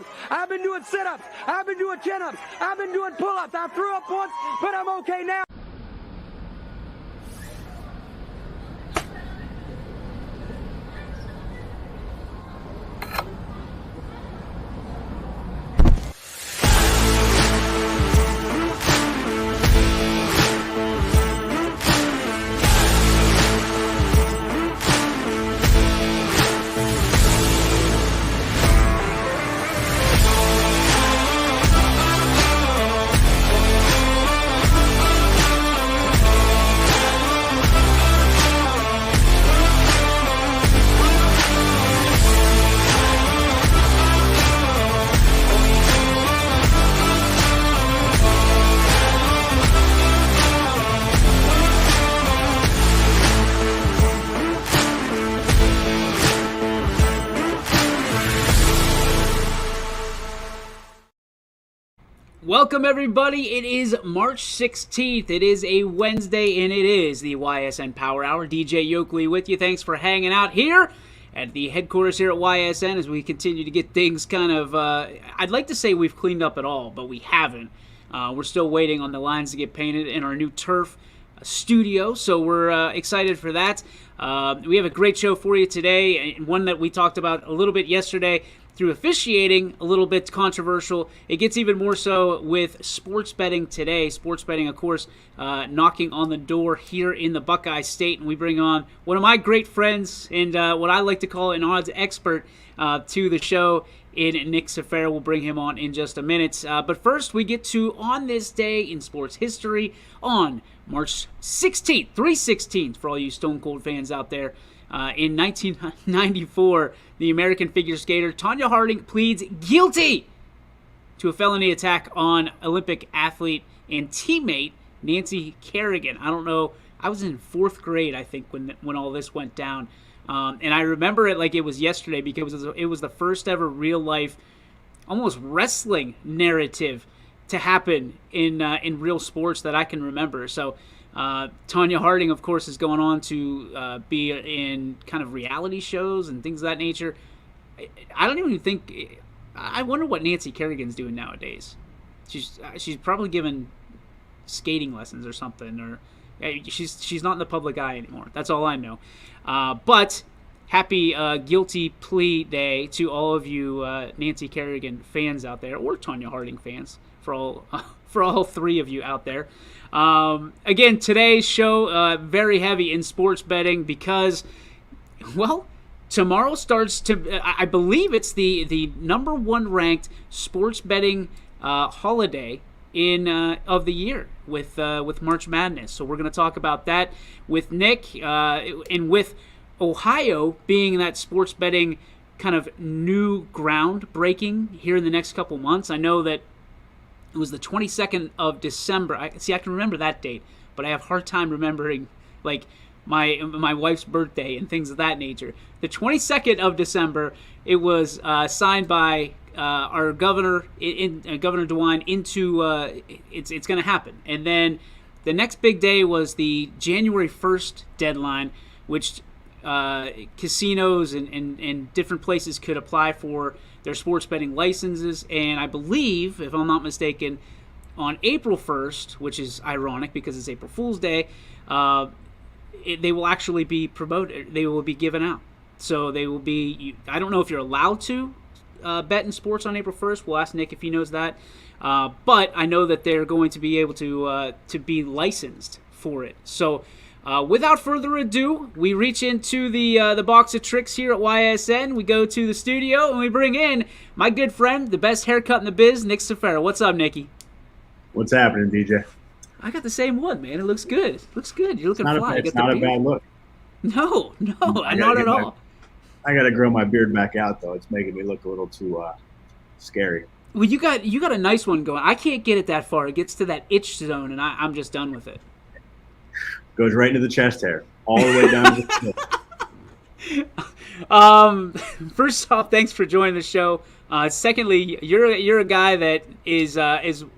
push-ups. I've been doing sit-ups. I've been doing chin-ups. I've been doing pull-ups. I threw up once, but I'm okay now. Welcome everybody, it is March 16th, it is a Wednesday, and it is the Ysn Power Hour. DJ Yoakley with you. Thanks for hanging out here at the headquarters here at Ysn as we continue to get things kind of, I'd like to say we've cleaned up it all, but we haven't. We're still waiting on the lines to get painted in our new turf studio, so we're excited for that. We have a great show for you today, and one that we talked about a little bit yesterday through officiating, a little bit controversial. It gets even more so with sports betting today. Sports betting, of course, knocking on the door here in the Buckeye State, and we bring on one of my great friends and what I like to call an odds expert to the show in Nick Safara. We'll bring him on in just a minute. But first, we get to On This Day in Sports History on March 16th, 3/16th for all you Stone Cold fans out there. In 1994, the American figure skater Tonya Harding pleads guilty to a felony attack on Olympic athlete and teammate Nancy Kerrigan. I don't know. I was in 4th grade, I think, when all this went down. And I remember it like it was yesterday because it was the first ever real-life, almost wrestling narrative to happen in real sports that I can remember. So Tonya Harding, of course, is going on to be in kind of reality shows and things of that nature. I don't even think. I wonder what Nancy Kerrigan's doing nowadays. She's probably given skating lessons or something, or she's not in the public eye anymore. That's all I know. But happy guilty plea day to all of you Nancy Kerrigan fans out there, or Tonya Harding fans, for all three of you out there. Again, today's show very heavy in sports betting because, well, tomorrow starts to. I believe it's the number 1 ranked sports betting holiday of the year with March Madness. So we're going to talk about that with Nick and with Ohio being that sports betting kind of new ground breaking here in the next couple months. I know that it was the 22nd of December. I can remember that date, but I have a hard time remembering like my wife's birthday and things of that nature. The 22nd of December, it was signed by our governor, Governor DeWine, into it's going to happen. And then the next big day was the January 1st deadline, which casinos and different places could apply for their sports betting licenses. And I believe, if I'm not mistaken, on April 1st, which is ironic because it's April Fool's Day, they will actually be promoted. They will be given out. So they will be, I don't know if you're allowed to bet in sports on April 1st. We'll ask Nick if he knows that. But I know that they're going to be able to be licensed for it. So without further ado, we reach into the box of tricks here at YSN. We go to the studio and we bring in my good friend, the best haircut in the biz, Nick Safara. What's up, Nicky? What's happening, DJ? I got the same one, man. It looks good. It looks good. You're looking fly. It's not a bad look. No, not at all. I got to grow my beard back out, though. It's making me look a little too scary. Well, you got a nice one going. I can't get it that far. It gets to that itch zone, and I'm just done with it. Goes right into the chest hair, all the way down to the First off, thanks for joining the show. Secondly, you're a guy that is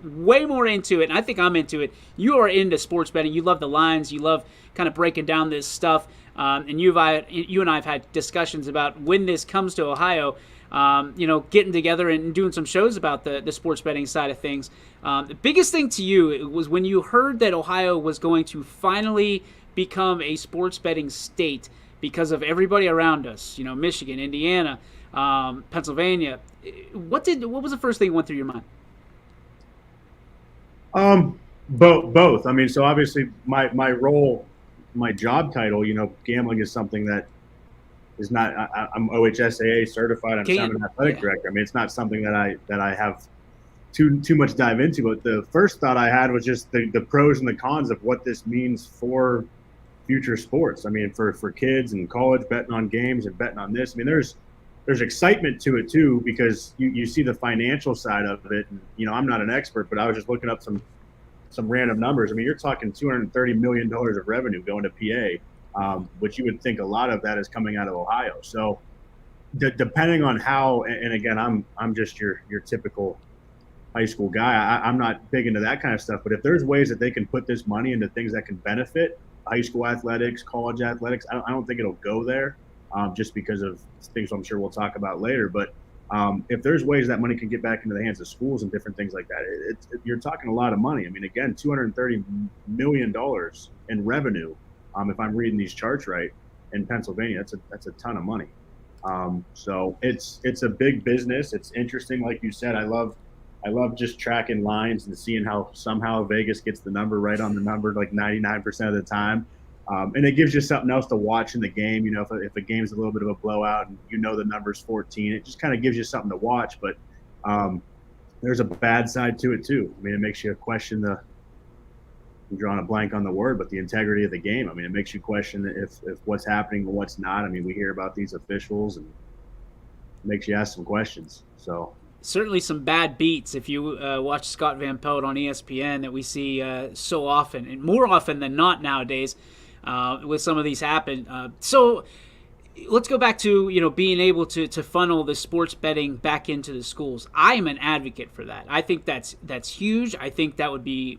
way more into it, and I think I'm into it. You are into sports betting. You love the lines. You love kind of breaking down this stuff. And you and I have had discussions about when this comes to Ohio. getting together and doing some shows about the sports betting side of things. The biggest thing to you was when you heard that Ohio was going to finally become a sports betting state because of everybody around us, Michigan, Indiana, Pennsylvania. What was the first thing that went through your mind? Both. I mean, so obviously my role, my job title, gambling is something that is not. I'm OHSAA certified. I'm sound and athletic director. I mean, it's not something that I have too much dive into. But the first thought I had was just the pros and the cons of what this means for future sports. I mean, for kids and college betting on games and betting on this. I mean, there's excitement to it too, because you see the financial side of it. And, I'm not an expert, but I was just looking up some random numbers. I mean, you're talking $230 million of revenue going to PA, which you would think a lot of that is coming out of Ohio. So depending on how, and again, I'm just your typical high school guy. I'm not big into that kind of stuff, but if there's ways that they can put this money into things that can benefit high school athletics, college athletics, I don't think it'll go there. Just because of things I'm sure we'll talk about later. But if there's ways that money can get back into the hands of schools and different things like that, you're talking a lot of money. I mean, again, $230 million in revenue, if I'm reading these charts right, in Pennsylvania, that's a ton of money. So it's a big business. It's interesting. Like you said, I love just tracking lines and seeing how somehow Vegas gets the number right on the number like 99% of the time. And it gives you something else to watch in the game. If a game's a little bit of a blowout and the number's 14, it just kind of gives you something to watch. But there's a bad side to it too. I mean, it makes you question I'm drawing a blank on the word, but the integrity of the game. I mean, it makes you question if what's happening and what's not. I mean, we hear about these officials and it makes you ask some questions. So certainly some bad beats if you watch Scott Van Pelt on ESPN that we see so often, and more often than not nowadays. With some of these happen. So let's go back to, being able to funnel the sports betting back into the schools. I am an advocate for that. I think that's huge. I think that would be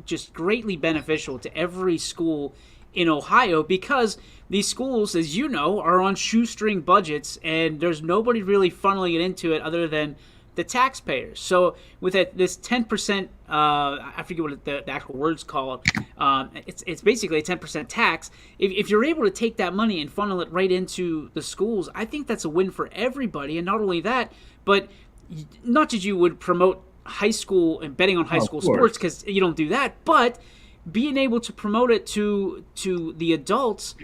just greatly beneficial to every school in Ohio, because these schools, as you know, are on shoestring budgets and there's nobody really funneling it into it other than the taxpayers. So with this 10%, I forget what the actual words call it. It's basically a 10% tax. If you're able to take that money and funnel it right into the schools, I think that's a win for everybody. And not only that, but not that you would promote high school and betting on high school sports, because you don't do that, but being able to promote it to the adults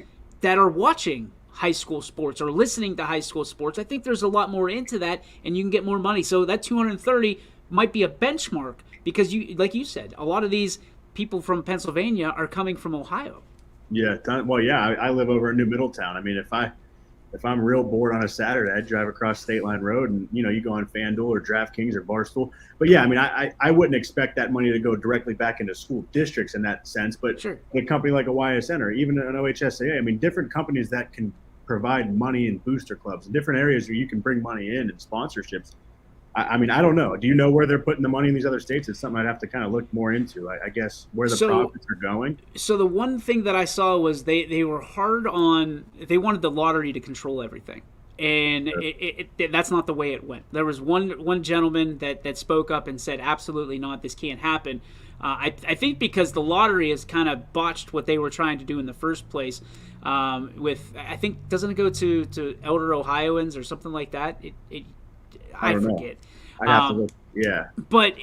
that are watching high school sports or listening to high school sports. I think there's a lot more into that, and you can get more money. So that 230 might be a benchmark, because like you said, a lot of these people from Pennsylvania are coming from Ohio. Yeah. Well, yeah, I live over in New Middletown. I mean, if I'm real bored on a Saturday, I'd drive across State Line Road and, you go on FanDuel or DraftKings or Barstool. But yeah, I mean, I wouldn't expect that money to go directly back into school districts in that sense. But sure, a company like a Ysn or even an OHSAA, I mean, different companies that can provide money in booster clubs and different areas where you can bring money in and sponsorships. I mean, I don't know. Do you know where they're putting the money in these other states? It's something I'd have to kind of look more into, I guess, where the profits are going. So the one thing that I saw was they were hard on, they wanted the lottery to control everything. And sure, that's not the way it went. There was one gentleman that spoke up and said, absolutely not, this can't happen. I think because the lottery has kind of botched what they were trying to do in the first place. I think, doesn't it go to elder Ohioans or something like that? I forget. I have to look. Yeah. But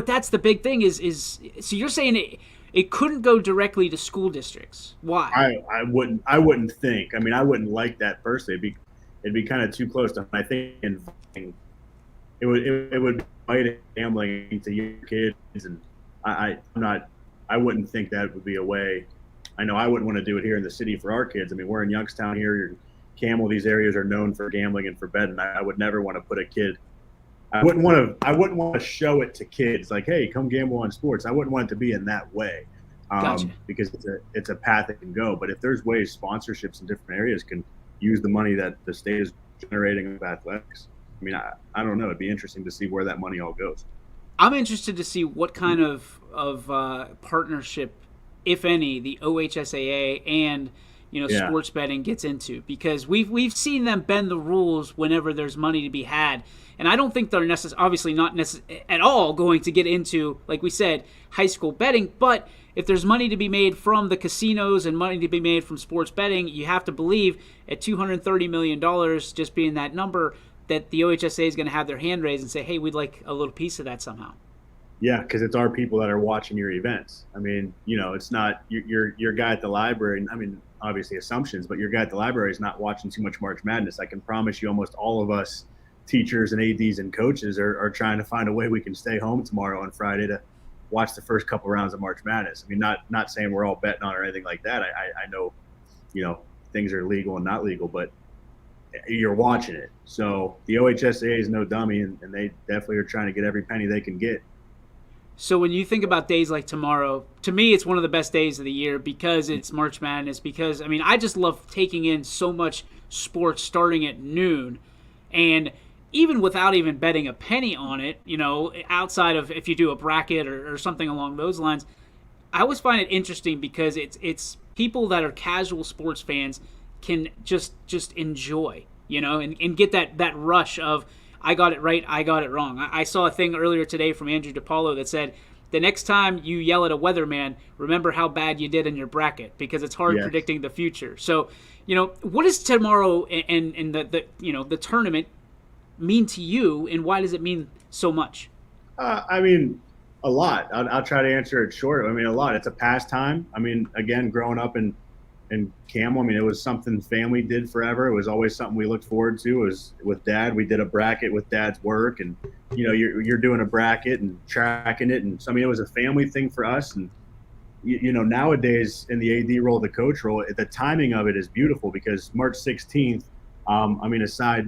that's the big thing is so you're saying it couldn't go directly to school districts. Why? I wouldn't think. I mean, I wouldn't like that personally. It'd be kind of too close to. I think it would invite gambling to your kids, and I wouldn't think that would be a way. I know I wouldn't want to do it here in the city for our kids. I mean, we're in Youngstown here. Camel, these areas are known for gambling and for betting. I would never want to put a kid. I wouldn't want to show it to kids like, hey, come gamble on sports. I wouldn't want it to be in that way, gotcha, because it's a path that can go. But if there's ways sponsorships in different areas can use the money that the state is generating of athletics, I mean, I don't know. It'd be interesting to see where that money all goes. I'm interested to see what kind of partnership, if any, the OHSAA and sports betting gets into, because we've seen them bend the rules whenever there's money to be had. And I don't think they're obviously not at all going to get into, like we said, high school betting. But if there's money to be made from the casinos and money to be made from sports betting, you have to believe at $230 million, just being that number, that the OHSA is going to have their hand raised and say, hey, we'd like a little piece of that somehow. Yeah, because it's our people that are watching your events. I mean, it's not your guy at the library. I mean, obviously assumptions, but your guy at the library is not watching too much March Madness. I can promise you almost all of us teachers and ADs and coaches are trying to find a way we can stay home tomorrow and Friday to watch the first couple rounds of March Madness. I mean, not saying we're all betting on or anything like that. I know, things are legal and not legal, but you're watching it. So the OHSAA is no dummy, and they definitely are trying to get every penny they can get. So when you think about days like tomorrow, to me, it's one of the best days of the year because it's March Madness. Because, I mean, I just love taking in so much sports starting at noon. And even without even betting a penny on it, outside of if you do a bracket or something along those lines, I always find it interesting because it's people that are casual sports fans can just enjoy, and get that rush of, I got it right, I got it wrong. I saw a thing earlier today from Andrew DiPaolo that said, the next time you yell at a weatherman, remember how bad you did in your bracket, because it's hard predicting the future. So, what does tomorrow and the tournament mean to you, and why does it mean so much? I mean, a lot. I'll try to answer it short. I mean, a lot. It's a pastime. I mean, again, growing up in Camel, I mean, it was something family did forever. It was always something we looked forward to. It was with Dad. We did a bracket with Dad's work, and you're doing a bracket and tracking it, and so I mean, it was a family thing for us. And nowadays in the AD role, the coach role, the timing of it is beautiful because March 16th. I mean,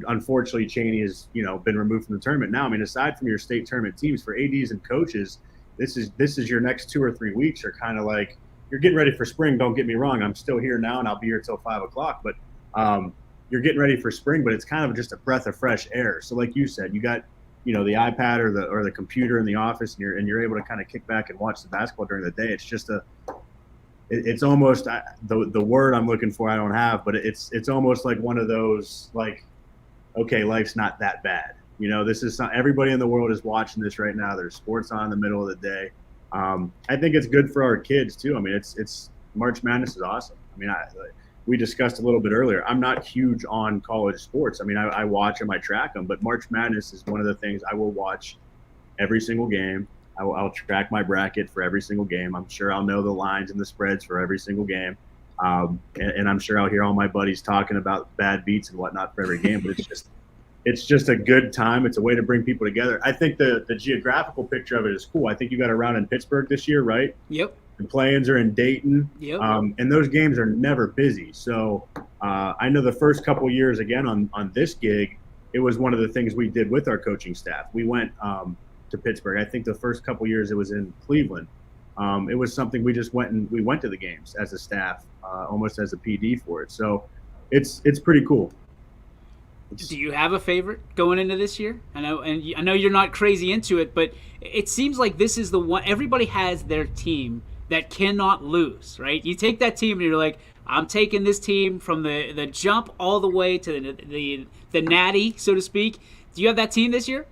unfortunately, Cheney has been removed from the tournament now. I mean, aside from your state tournament teams, for ADs and coaches, this is your next 2 or 3 weeks are kind of like, you're getting ready for spring. Don't get me wrong. I'm still here now, and I'll be here till 5 o'clock. But you're getting ready for spring, but it's kind of just a breath of fresh air. So, like you said, you got the iPad or the computer in the office, and you're able to kind of kick back and watch the basketball during the day. It's just it's almost the word I'm looking for I don't have, but it's almost like one of those, like, okay, life's not that bad. This is everybody in the world is watching this right now. There's sports on in the middle of the day. I think it's good for our kids too. I mean, it's March Madness is awesome. I mean, we discussed a little bit earlier. I'm not huge on college sports. I mean, I watch them, I track them, but March Madness is one of the things I will watch every single game. I'll track my bracket for every single game. I'm sure I'll know the lines and the spreads for every single game. And I'm sure I'll hear all my buddies talking about bad beats and whatnot for every game, but it's just a good time. It's a way to bring people together. I think the geographical picture of it is cool. I think you got a round in Pittsburgh this year, right? Yep. The play-ins are in Dayton. Yep. And those games are never busy. So I know the first couple years, again, on this gig, it was one of the things we did with our coaching staff. We went to Pittsburgh. I think the first couple years it was in Cleveland. It was something we just went to the games as a staff, almost as a PD for it. So it's pretty cool. Do you have a favorite going into this year? I know you're not crazy into it, but it seems like this is the one. Everybody has their team that cannot lose, right? You take that team and you're like, I'm taking this team from the jump all the way to the natty, so to speak. Do you have that team this year?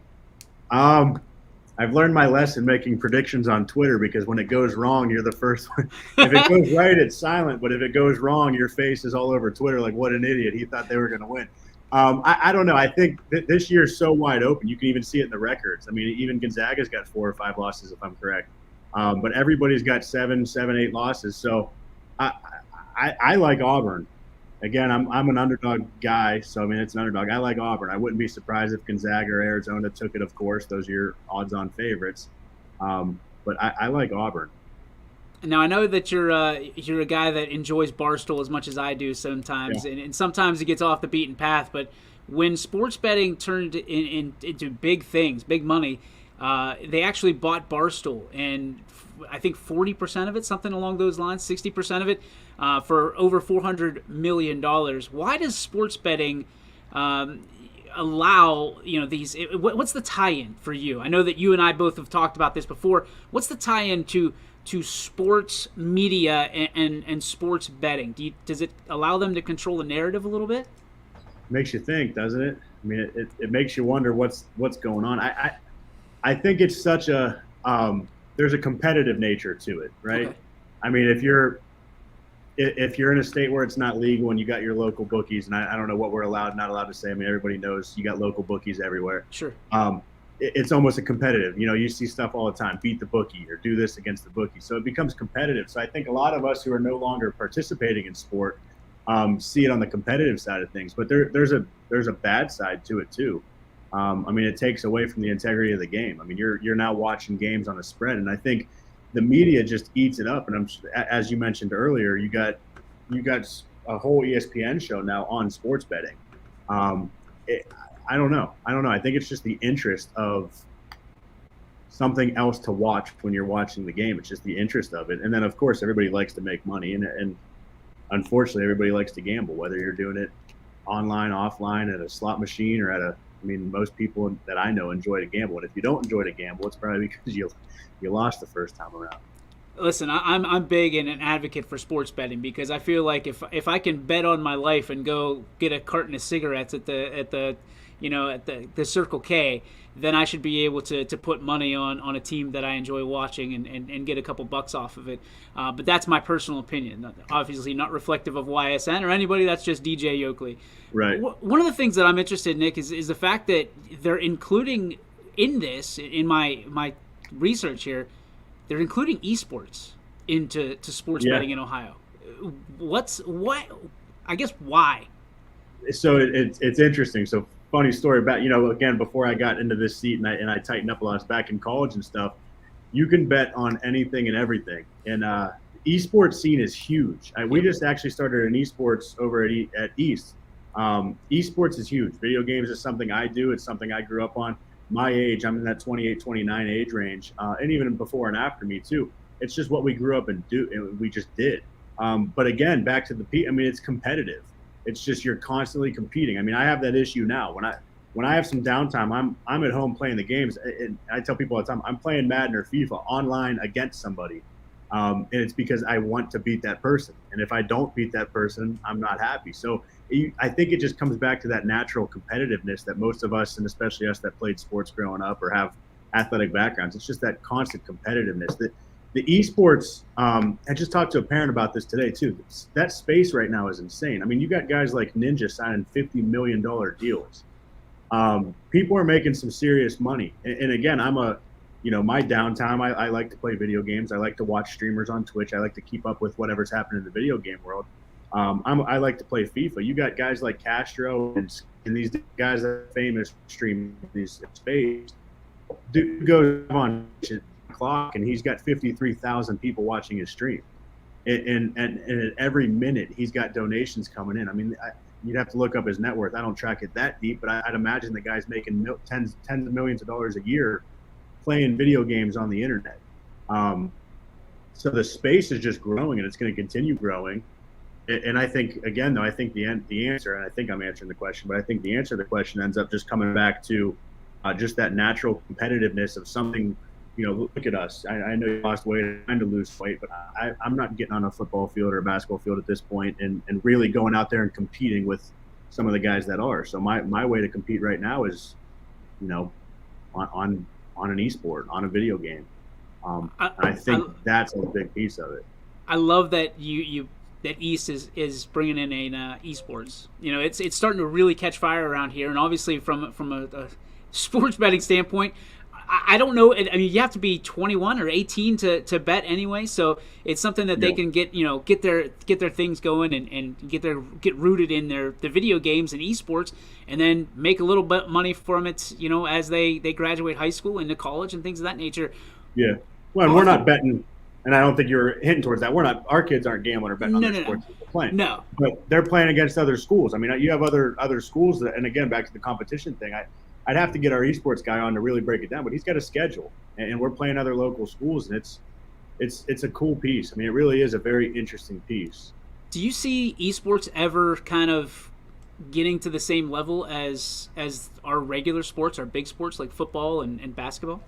I've learned my lesson making predictions on Twitter, because when it goes wrong, you're the first one. If it goes right, it's silent. But if it goes wrong, your face is all over Twitter like, what an idiot. He thought they were going to win. I don't know. I think this year is so wide open. You can even see it in the records. I mean, even Gonzaga's got 4 or 5 losses, if I'm correct. But everybody's got 7, 8 losses. So I like Auburn. Again, I'm an underdog guy, so I mean, it's an underdog. I like Auburn. I wouldn't be surprised if Gonzaga or Arizona took it. Of course, those are your odds-on favorites. But I like Auburn. Now, I know that you're a guy that enjoys Barstool as much as I do sometimes, and sometimes it gets off the beaten path. But when sports betting turned into big things, big money, they actually bought Barstool, and I think 40% of it, something along those lines, 60% of it, for over $400 million. Why does sports betting allow these? What's the tie-in for you? I know that you and I both have talked about this before. What's the tie-in to to sports media and sports betting? Does it allow them to control the narrative a little bit? Makes you think, doesn't it? I mean, it makes you wonder what's going on. I think it's such a there's a competitive nature to it, right? Okay. I mean, if you're in a state where it's not legal and you got your local bookies, and I don't know what we're not allowed to say. I mean, everybody knows you got local bookies everywhere. Sure. It's almost a competitive. You know, you see stuff all the time: beat the bookie or do this against the bookie. So it becomes competitive. So I think a lot of us who are no longer participating in sport see it on the competitive side of things. But there's a bad side to it too. I mean, it takes away from the integrity of the game. I mean, you're now watching games on a spread, and I think the media just eats it up. And as you mentioned earlier, you got a whole ESPN show now on sports betting. I don't know. I think it's just the interest of something else to watch when you're watching the game. It's just the interest of it. And then, of course, everybody likes to make money. And unfortunately, everybody likes to gamble, whether you're doing it online, offline, at a slot machine, or I mean, most people that I know enjoy to gamble. And if you don't enjoy to gamble, it's probably because you lost the first time around. Listen, I'm big and an advocate for sports betting, because I feel like if I can bet on my life and go get a carton of cigarettes at the Circle K, then I should be able to put money on a team that I enjoy watching and get a couple bucks off of it. But that's my personal opinion. Obviously not reflective of YSN or anybody. That's just DJ Yoakley. Right. One of the things that I'm interested in, Nick, is the fact that they're including in this, in my research here, they're including esports into sports betting in Ohio. I guess why? So it's interesting. So funny story about, again, before I got into this seat and I tightened up a lot back in college and stuff, you can bet on anything and everything. And esports scene is huge. We just actually started an esports over at East. Esports is huge. Video games is something I do. It's something I grew up on. My age, I'm in that 28, 29 age range, and even before and after me too. It's just what we grew up and we just did. But again, back to it's competitive. It's just you're constantly competing. I mean, I have that issue now. When I have some downtime, I'm at home playing the games, and I tell people all the time, I'm playing Madden or FIFA online against somebody, and it's because I want to beat that person. And if I don't beat that person, I'm not happy. So I think it just comes back to that natural competitiveness that most of us, and especially us that played sports growing up or have athletic backgrounds, it's just that constant competitiveness. The esports, I just talked to a parent about this today too. That space right now is insane. I mean, you got guys like Ninja signing $50 million deals. People are making some serious money. And again, my downtime, I like to play video games. I like to watch streamers on Twitch. I like to keep up with whatever's happening in the video game world. I like to play FIFA. You got guys like Castro and these guys that are famous stream these space. Dude goes on clock and he's got 53,000 people watching his stream, and at every minute he's got donations coming in. I mean, you'd have to look up his net worth. I don't track it that deep, but I'd imagine the guy's making tens of millions of dollars a year playing video games on the internet. So the space is just growing, and it's going to continue growing. And I think, again, though, I think the answer, and I think I'm answering the question, but I think the answer to the question ends up just coming back to just that natural competitiveness of something. Look at us. I know you lost weight, I'm trying to lose weight, but I'm not getting on a football field or a basketball field at this point and really going out there and competing with some of the guys that are. So my way to compete right now is, on an esport, on a video game. I think that's a big piece of it. I love that that East is bringing in esports. It's starting to really catch fire around here, and obviously from a sports betting standpoint, I don't know. I mean, you have to be 21 or 18 to bet anyway, so it's something that they can get their things going and get rooted in the video games and esports, and then make a little bit money from it, as they graduate high school into college and things of that nature. Yeah. Well, and we're not betting, and I don't think you're hinting towards that. Our kids aren't gambling or betting on their sports they're playing. No. But they're playing against other schools. I mean, you have other schools that, and again, back to the competition thing, I'd have to get our esports guy on to really break it down, but he's got a schedule, and we're playing other local schools, and it's a cool piece. I mean, it really is a very interesting piece. Do you see esports ever kind of getting to the same level as our regular sports, our big sports like football and basketball?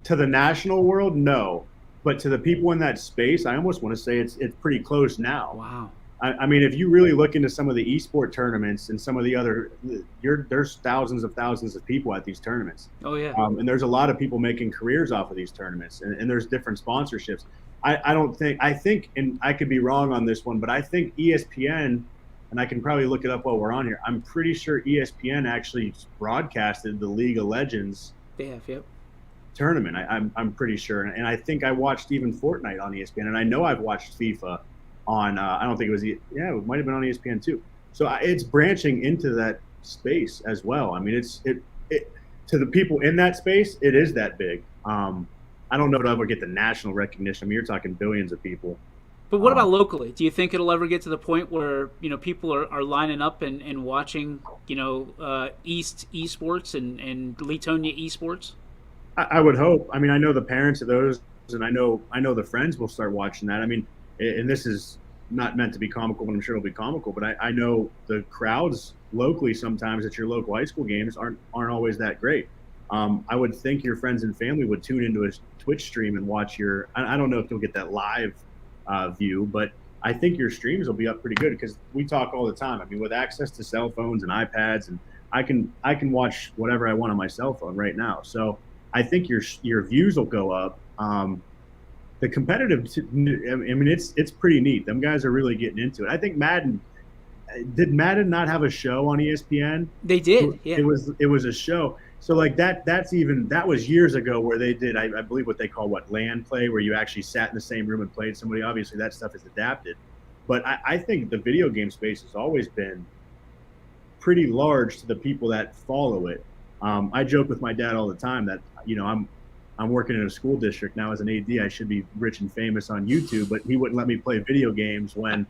to the national world, no. But to the people in that space, I almost want to say it's pretty close now. Wow. I mean, if you really look into some of the esport tournaments and some of the other, there's thousands of people at these tournaments. Oh yeah. And there's a lot of people making careers off of these tournaments, and there's different sponsorships. I think, and I could be wrong on this one, but I think ESPN, and I can probably look it up while we're on here. I'm pretty sure ESPN actually broadcasted the League of Legends. They have, yep. Tournament. I'm pretty sure, and I think I watched even Fortnite on ESPN, and I know I've watched FIFA on I don't think it was it might have been on ESPN too. So it's branching into that space as well. I mean, it to the people in that space, it is that big. I don't know if it'll ever get the national recognition. I mean, you're talking billions of people. But what about locally? Do you think it'll ever get to the point where people are lining up and watching East esports and Letonia esports? I would hope. I mean, I know the parents of those, and I know the friends will start watching that. I mean, and this is not meant to be comical, but I'm sure it'll be comical. But I know the crowds locally sometimes at your local high school games aren't always that great. I would think your friends and family would tune into a Twitch stream and watch your. I don't know if you'll get that live view, but I think your streams will be up pretty good because we talk all the time. I mean, with access to cell phones and iPads, and I can watch whatever I want on my cell phone right now. So I think your views will go up. The competitive, I mean, it's pretty neat. Them guys are really getting into it. I think did Madden not have a show on ESPN? They did. Yeah. It was a show. So like that was years ago where they did, I believe what they call LAN play, where you actually sat in the same room and played somebody. Obviously that stuff is adapted, but I think the video game space has always been pretty large to the people that follow it. I joke with my dad all the time that, I'm working in a school district now as an AD. I should be rich and famous on YouTube, but he wouldn't let me play video games when,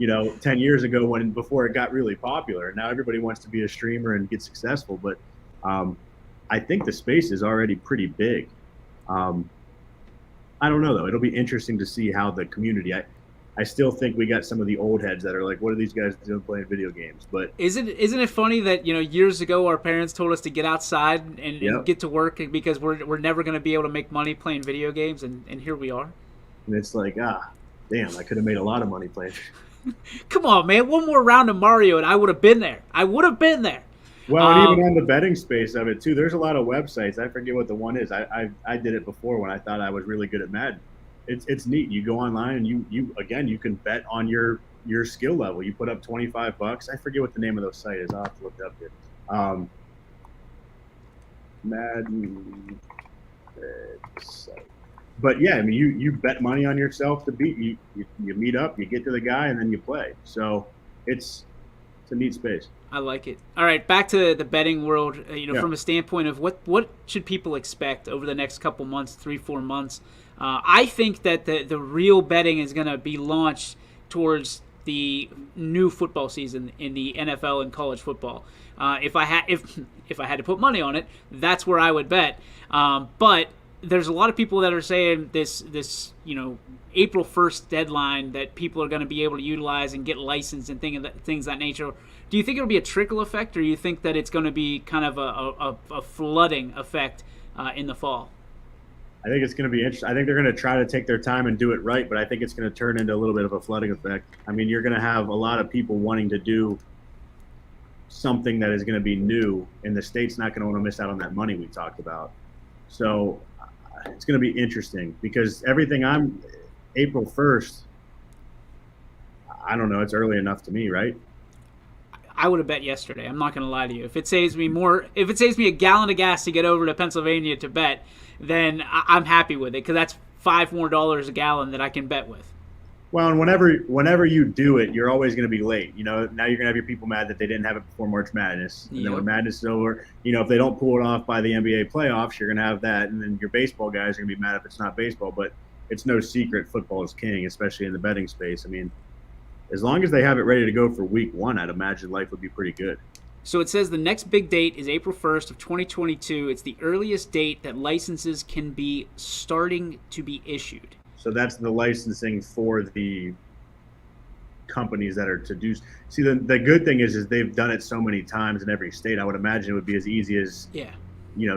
10 years ago before it got really popular. Now everybody wants to be a streamer and get successful, but I think the space is already pretty big. I don't know though. It'll be interesting to see how the community. I still think we got some of the old heads that are like, "What are these guys doing playing video games?" But isn't it funny that years ago our parents told us to get outside and get to work because we're never going to be able to make money playing video games, and here we are. And it's like, damn, I could have made a lot of money playing. Come on, man! One more round of Mario, and I would have been there. Well, and even on the betting space of it too, there's a lot of websites. I forget what the one is. I did it before when I thought I was really good at Madden. It's neat. You go online and you can bet on your skill level. You put up $25. I forget what the name of those site is. I'll have to look it up here. Madden site. But yeah, I mean, you bet money on yourself to beat. You meet up, you get to the guy, and then you play. So it's a neat space. I like it. All right, back to the betting world. From a standpoint of what should people expect over the next couple months, 3-4 months. I think that the real betting is going to be launched towards the new football season in the NFL and college football. If I had to put money on it, that's where I would bet. But there's a lot of people that are saying this April 1st deadline that people are going to be able to utilize and get licensed and things of that nature. Do you think it'll be a trickle effect, or do you think that it's going to be kind of a flooding effect in the fall? I think it's going to be interesting. I think they're going to try to take their time and do it right, but I think it's going to turn into a little bit of a flooding effect. I mean, you're going to have a lot of people wanting to do something that is going to be new, and the state's not going to want to miss out on that money we talked about. So it's going to be interesting because April 1st, I don't know, it's early enough to me, right? I would have bet yesterday. I'm not going to lie to you. If it saves me a gallon of gas to get over to Pennsylvania to bet, then I'm happy with it because that's $5 more a gallon that I can bet with. Well, and whenever you do it, you're always going to be late. Now you're going to have your people mad that they didn't have it before March Madness. And then when Madness is over, if they don't pull it off by the NBA playoffs, you're going to have that. And then your baseball guys are going to be mad if it's not baseball. But it's no secret football is king, especially in the betting space. I mean, as long as they have it ready to go for week 1, I'd imagine life would be pretty good. So it says the next big date is April 1st of 2022. It's the earliest date that licenses can be starting to be issued. So that's the licensing for the companies that are to do. See, the good thing is they've done it so many times in every state. I would imagine it would be as easy as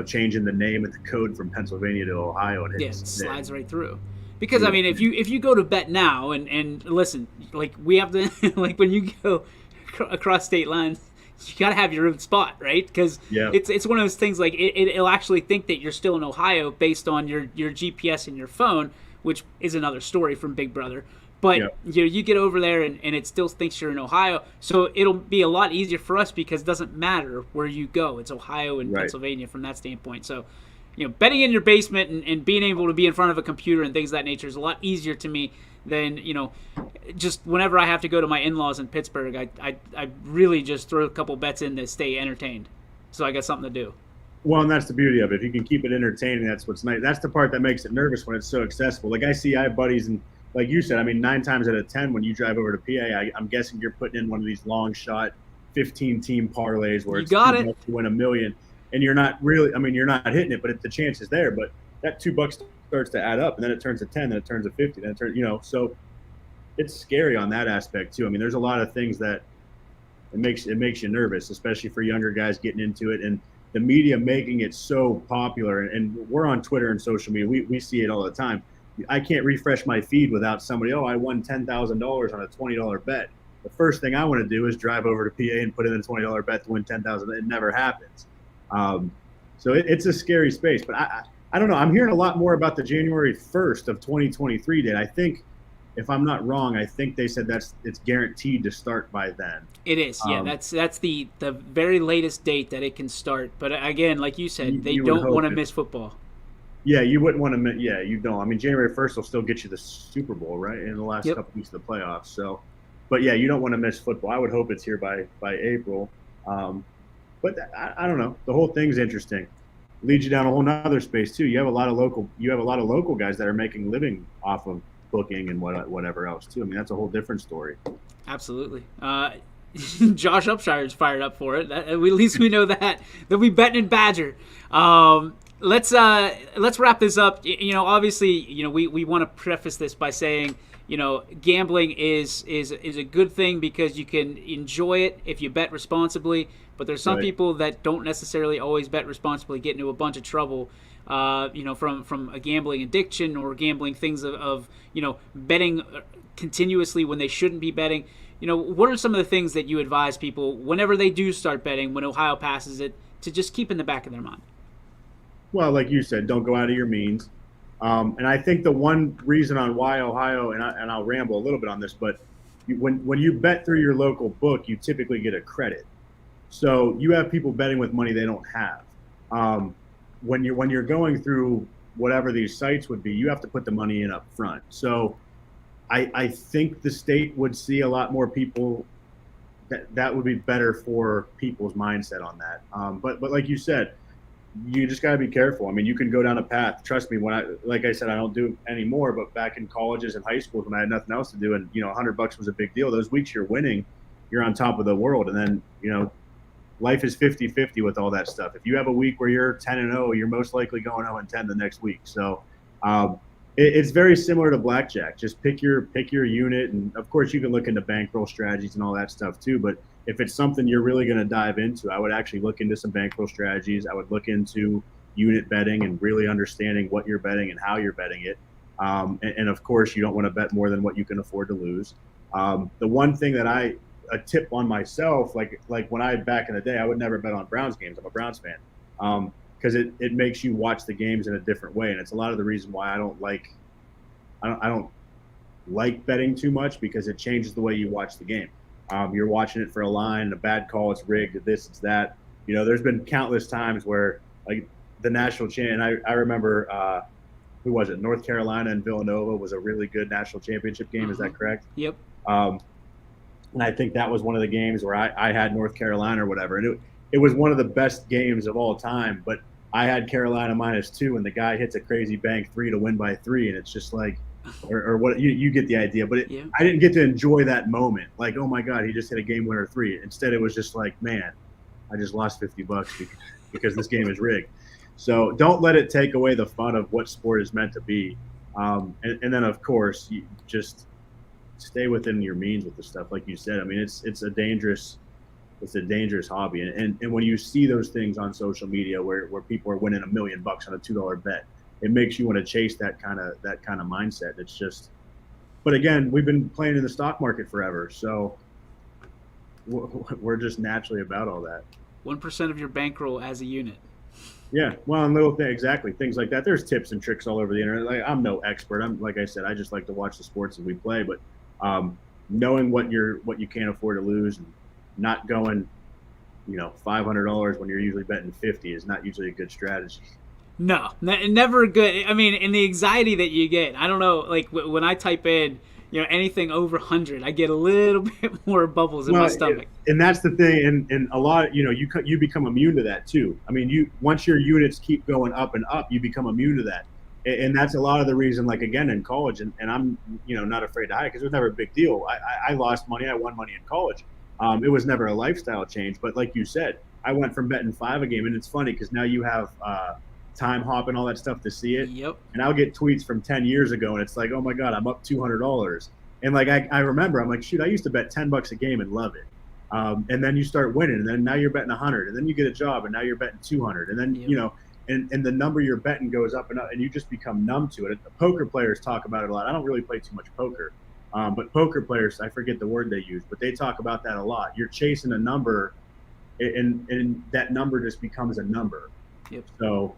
changing the name and the code from Pennsylvania to Ohio, and it slides right through. Because I mean, if you go to bet now and listen, like we have to like when you go across state lines, you gotta have your own spot, right? Because it's one of those things like it'll actually think that you're still in Ohio based on your GPS in your phone, which is another story from Big Brother. But you get over there and it still thinks you're in Ohio, so it'll be a lot easier for us because it doesn't matter where you go. It's Ohio and Pennsylvania from that standpoint. So, betting in your basement and being able to be in front of a computer and things of that nature is a lot easier to me than, just whenever I have to go to my in-laws in Pittsburgh, I really just throw a couple bets in to stay entertained. So I got something to do. Well, and that's the beauty of it. If you can keep it entertaining, that's what's nice. That's the part that makes it nervous when it's so accessible. Like I have buddies, and like you said, I mean, 9 times out of 10, when you drive over to PA, I'm guessing you're putting in one of these long shot 15-team parlays where it's $2 to win $1 million. And you're not really, I mean, you're not hitting it, but the chance is there. But that $2 starts to add up, and then it turns to 10, then it turns to 50, then it turns, so it's scary on that aspect too. I mean, there's a lot of things that it makes you nervous, especially for younger guys getting into it, and the media making it so popular. And we're on Twitter and social media. We see it all the time. I can't refresh my feed without somebody, I won $10,000 on a $20 bet. The first thing I want to do is drive over to PA and put in a $20 bet to win $10,000. It never happens. So it's a scary space, but I don't know. I'm hearing a lot more about the January 1st of 2023 date. I think, if I'm not wrong, I think they said it's guaranteed to start by then. It is, yeah. That's the very latest date that it can start. But again, like you said, they don't want to miss football. Yeah, you wouldn't want to miss. Yeah, you don't. I mean, January 1st will still get you the Super Bowl, right, in the last couple weeks of the playoffs. So, but yeah, you don't want to miss football. I would hope it's here by April. But I don't know. The whole thing's interesting. Leads you down a whole nother space too. You have a lot of local guys that are making a living off of booking and whatever else too. I mean, that's a whole different story. Absolutely. Josh Upshire's fired up for it. At least we know that. They'll be betting in Badger. Let's wrap this up. Obviously, we want to preface this by saying, gambling is a good thing because you can enjoy it if you bet responsibly. But there's some people that don't necessarily always bet responsibly, get into a bunch of trouble, from a gambling addiction or gambling things of betting continuously when they shouldn't be betting. What are some of the things that you advise people whenever they do start betting, when Ohio passes it, to just keep in the back of their mind? Well, like you said, don't go out of your means. And I think the one reason on why Ohio, and I'll ramble a little bit on this, but when you bet through your local book, you typically get a credit. So you have people betting with money they don't have. When you're going through whatever these sites would be, you have to put the money in up front. So I think the state would see a lot more people. That would be better for people's mindset on that. But like you said, you just got to be careful. I mean, you can go down a path. Trust me, like I said, I don't do it anymore, but back in colleges and high schools when I had nothing else to do, and $100 was a big deal. Those weeks you're winning, you're on top of the world. And then, life is 50-50 with all that stuff. If you have a week where you're 10-0, you're most likely going 0-10 the next week. So it's very similar to blackjack. Just pick your unit, and of course you can look into bankroll strategies and all that stuff too. But if it's something you're really going to dive into, I would actually look into some bankroll strategies. I would look into unit betting and really understanding what you're betting and how you're betting it. And of course, you don't want to bet more than what you can afford to lose. The one thing that a tip on myself, like when back in the day, I would never bet on Browns games. I'm a Browns fan, because it makes you watch the games in a different way, and it's a lot of the reason why I don't like betting too much, because it changes the way you watch the game. You're watching it for a line, a bad call, it's rigged, it's that. There's been countless times where, like, the national champ, and I remember who was it? North Carolina and Villanova was a really good national championship game. Is that correct? Yep. And I think that was one of the games where I had North Carolina or whatever. And it was one of the best games of all time. But I had Carolina -2, and the guy hits a crazy bank 3 to win by 3. And it's just like, or what, you get the idea. But I didn't get to enjoy that moment. Like, oh, my God, he just hit a game winner 3. Instead, it was just like, man, I just lost $50 because this game is rigged. So don't let it take away the fun of what sport is meant to be. And then, of course, you just stay within your means with the stuff, like you said. I mean, it's a dangerous It's a dangerous hobby. And when you see those things on social media where people are winning $1 million on a $2 bet, it makes you want to chase that kind of mindset. It's just, but again, we've been playing in the stock market forever, so we're just naturally about all that. 1% of your bankroll as a unit. Yeah, well, and little things, exactly, things like that. There's tips and tricks all over the internet. Like, I'm no expert. Like I said, I just like to watch the sports as we play. But knowing what you can't afford to lose, and not going, $500 when you're usually betting 50 is not usually a good strategy. No, never good. I mean, and the anxiety that you get, I don't know, like when I type in, anything over 100, I get a little bit more bubbles in my stomach. And that's the thing, and a lot, you become immune to that too. I mean, once your units keep going up and up, you become immune to that. And that's a lot of the reason, like, again, in college, and I'm, not afraid to hide because it was never a big deal. I lost money. I won money in college. It was never a lifestyle change. But like you said, I went from betting 5 a game, and it's funny because now you have time hop and all that stuff to see it. Yep. And I'll get tweets from 10 years ago, and it's like, oh my God, I'm up $200. And like, I remember, I'm like, shoot, I used to bet $10 a game and love it. And then you start winning, and then now you're betting 100, and then you get a job, and now you're betting 200, and then, yep. And the number you're betting goes up and up, and you just become numb to it. The poker players talk about it a lot. I don't really play too much poker, but poker players, I forget the word they use, but they talk about that a lot. You're chasing a number, and that number just becomes a number. Yep. So,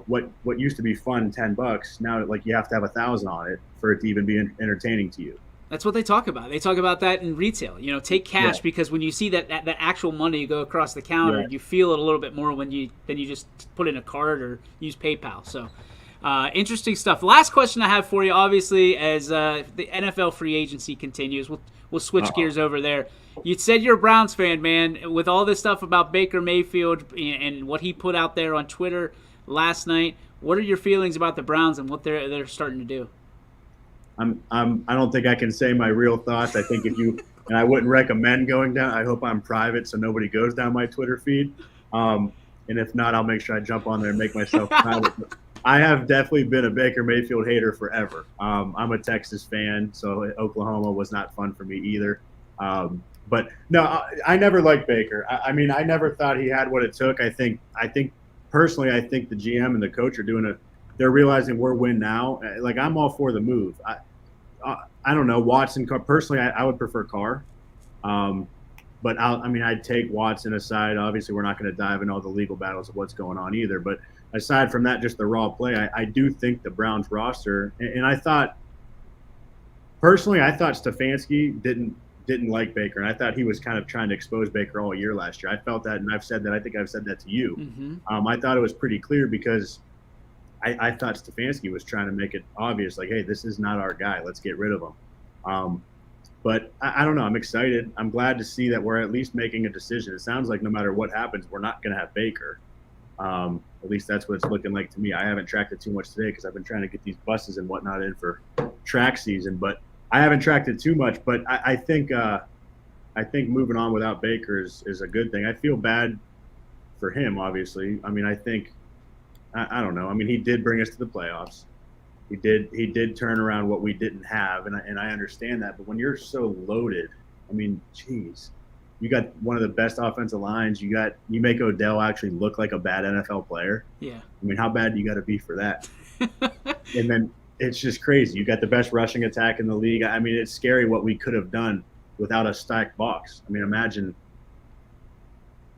what used to be fun, $10, now like you have to have 1,000 on it for it to even be entertaining to you. That's what they talk about. They talk about that in retail. Take cash, because when you see that actual money go across the counter, you feel it a little bit more than you just put in a card or use PayPal. So, interesting stuff. Last question I have for you, obviously, as the NFL free agency continues, we'll switch gears over there. You said you're a Browns fan, man. With all this stuff about Baker Mayfield and what he put out there on Twitter last night, what are your feelings about the Browns and what they're starting to do? I don't think I can say my real thoughts. I think and I wouldn't recommend going down. I hope I'm private so nobody goes down my Twitter feed. And if not, I'll make sure I jump on there and make myself private. I have definitely been a Baker Mayfield hater forever. I'm a Texas fan, so Oklahoma was not fun for me either. But no, I never liked Baker. I mean, I never thought he had what it took. I think personally, I think the GM and the coach are they're realizing we're win now. Like, I'm all for the move. I don't know, Watson. Personally, I would prefer Carr. But I'd take Watson aside. Obviously, we're not going to dive into all the legal battles of what's going on either. But aside from that, just the raw play, I do think the Browns roster, and I thought Stefanski didn't like Baker, and I thought he was kind of trying to expose Baker all year last year. I felt that, and I've said that. I think I've said that to you. Mm-hmm. I thought it was pretty clear because I thought Stefanski was trying to make it obvious, like, hey, this is not our guy. Let's get rid of him. But I don't know. I'm excited. I'm glad to see that we're at least making a decision. It sounds like no matter what happens, we're not going to have Baker. At least that's what it's looking like to me. I haven't tracked it too much today because I've been trying to get these buses and whatnot in for track season. But I haven't tracked it too much. But I think moving on without Baker is a good thing. I feel bad for him, obviously. I mean, I don't know. I mean, he did bring us to the playoffs. He did turn around what we didn't have, and I understand that. But when you're so loaded, I mean, geez, you got one of the best offensive lines. You make Odell actually look like a bad NFL player. Yeah. I mean, how bad do you got to be for that? And then it's just crazy. You got the best rushing attack in the league. I mean, it's scary what we could have done without a stacked box. I mean, imagine.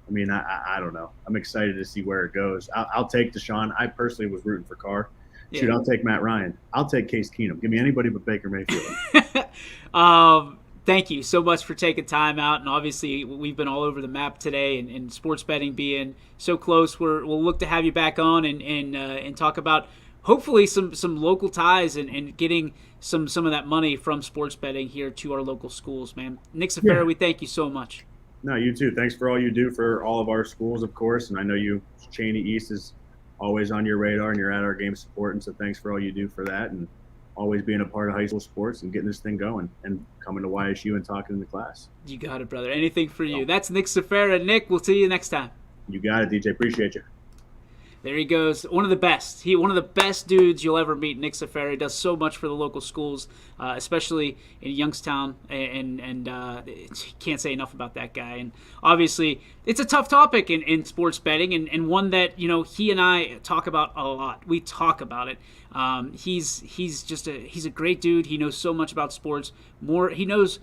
I mean, I don't know. I'm excited to see where it goes. I'll take Deshaun. I personally was rooting for Carr. Yeah. Shoot, I'll take Matt Ryan. I'll take Case Keenum. Give me anybody but Baker Mayfield. Thank you so much for taking time out. And obviously, we've been all over the map today, and sports betting being so close, we'll look to have you back on and talk about hopefully some local ties and getting some of that money from sports betting here to our local schools, man. Nick Safera, we thank you so much. No, you too. Thanks for all you do for all of our schools, of course. And I know Cheney East is always on your radar, and you're at our game supporting. So thanks for all you do for that, and always being a part of high school sports and getting this thing going and coming to YSU and talking in the class. You got it, brother. Anything for you. That's Nick Safera. Nick, we'll see you next time. You got it, DJ. Appreciate you. there he goes. One of the best. One of the best dudes you'll ever meet, Nick Safari. Does so much for the local schools, especially in Youngstown. And can't say enough about that guy. And obviously, it's a tough topic in sports betting, and one that he and I talk about a lot. We talk about it. He's a great dude. He knows so much about sports. He knows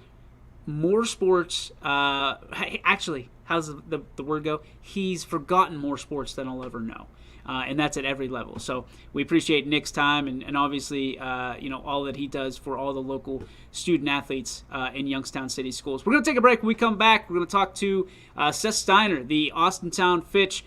more sports. Actually, how's the word go? He's forgotten more sports than I'll ever know. And that's at every level. So we appreciate Nick's time and obviously, all that he does for all the local student athletes in Youngstown City Schools. We're going to take a break. When we come back, we're going to talk to Seth Steiner, the Austintown Fitch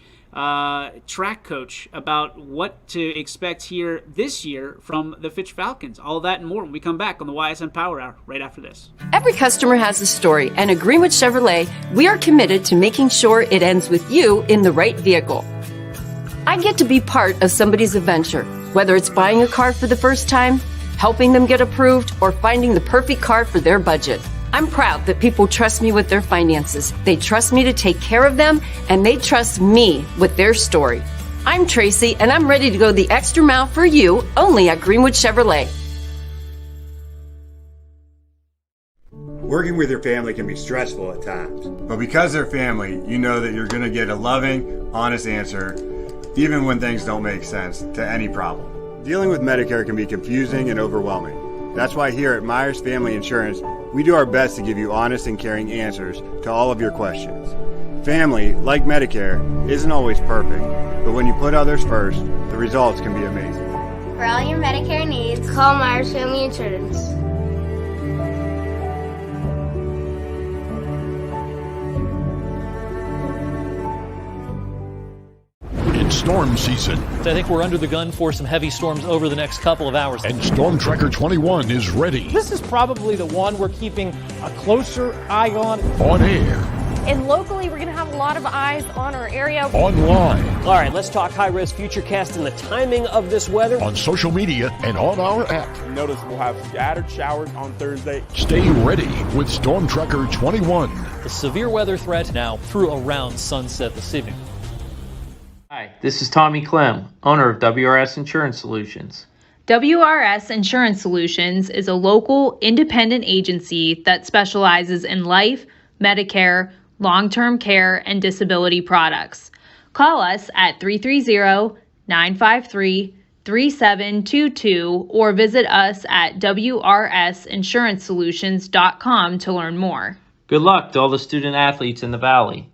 track coach, about what to expect here this year from the Fitch Falcons. All that and more when we come back on the YSN Power Hour right after this. Every customer has a story, and at Greenwood Chevrolet, we are committed to making sure it ends with you in the right vehicle. I get to be part of somebody's adventure, whether it's buying a car for the first time, helping them get approved, or finding the perfect car for their budget. I'm proud that people trust me with their finances. They trust me to take care of them, and they trust me with their story. I'm Tracy, and I'm ready to go the extra mile for you, only at Greenwood Chevrolet. Working with your family can be stressful at times. But because they're family, you know that you're going to get a loving, honest answer, even when things don't make sense to any problem. Dealing with Medicare can be confusing and overwhelming. That's why here at Myers Family Insurance, we do our best to give you honest and caring answers to all of your questions. Family, like Medicare, isn't always perfect, but when you put others first, the results can be amazing. For all your Medicare needs, call Myers Family Insurance. Storm season. I think we're under the gun for some heavy storms over the next couple of hours. And Storm Tracker 21 is ready. This is probably the one we're keeping a closer eye on. On air. And locally, we're going to have a lot of eyes on our area. Online. All right, let's talk high-risk futurecast and the timing of this weather. On social media and on our app. Notice we'll have scattered showers on Thursday. Stay ready with Storm Tracker 21. The severe weather threat now through around sunset this evening. Hi, this is Tommy Clem, owner of WRS Insurance Solutions. WRS Insurance Solutions is a local, independent agency that specializes in life, Medicare, long-term care, and disability products. Call us at 330-953-3722 or visit us at wrsinsurancesolutions.com to learn more. Good luck to all the student athletes in the Valley.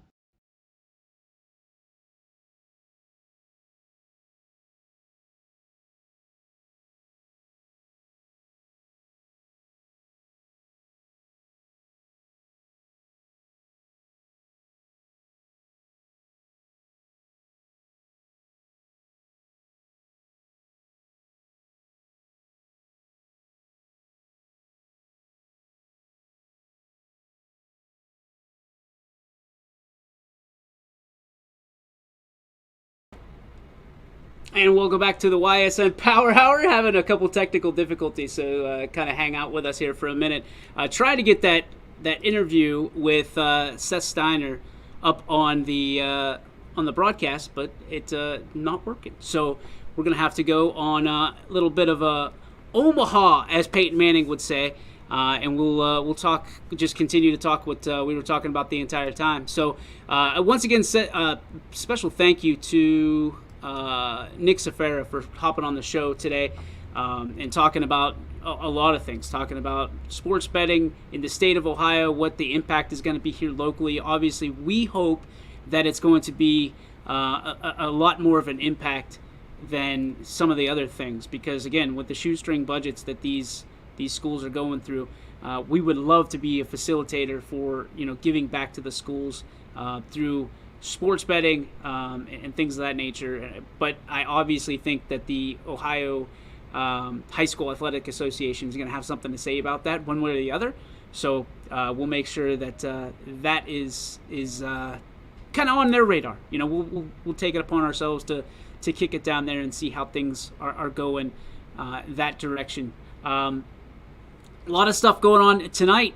And welcome back to the YSN Power Hour. Having a couple technical difficulties, so kind of hang out with us here for a minute. Try to get that interview with Seth Steiner up on the broadcast, but it's not working. So we're gonna have to go on a little bit of a Omaha, as Peyton Manning would say, and we'll talk. Just continue to talk what we were talking about the entire time. So once again, special thank you to Nick Safari for hopping on the show today and talking about a lot of things, talking about sports betting in the state of Ohio, what the impact is going to be here locally. Obviously, we hope that it's going to be a lot more of an impact than some of the other things, because again, with the shoestring budgets that these schools are going through, we would love to be a facilitator for giving back to the schools through sports betting and things of that nature. But I obviously think that the Ohio High School Athletic Association is going to have something to say about that one way or the other. So we'll make sure that that is kind of on their radar. We'll take it upon ourselves to kick it down there and see how things are going that direction. A lot of stuff going on tonight.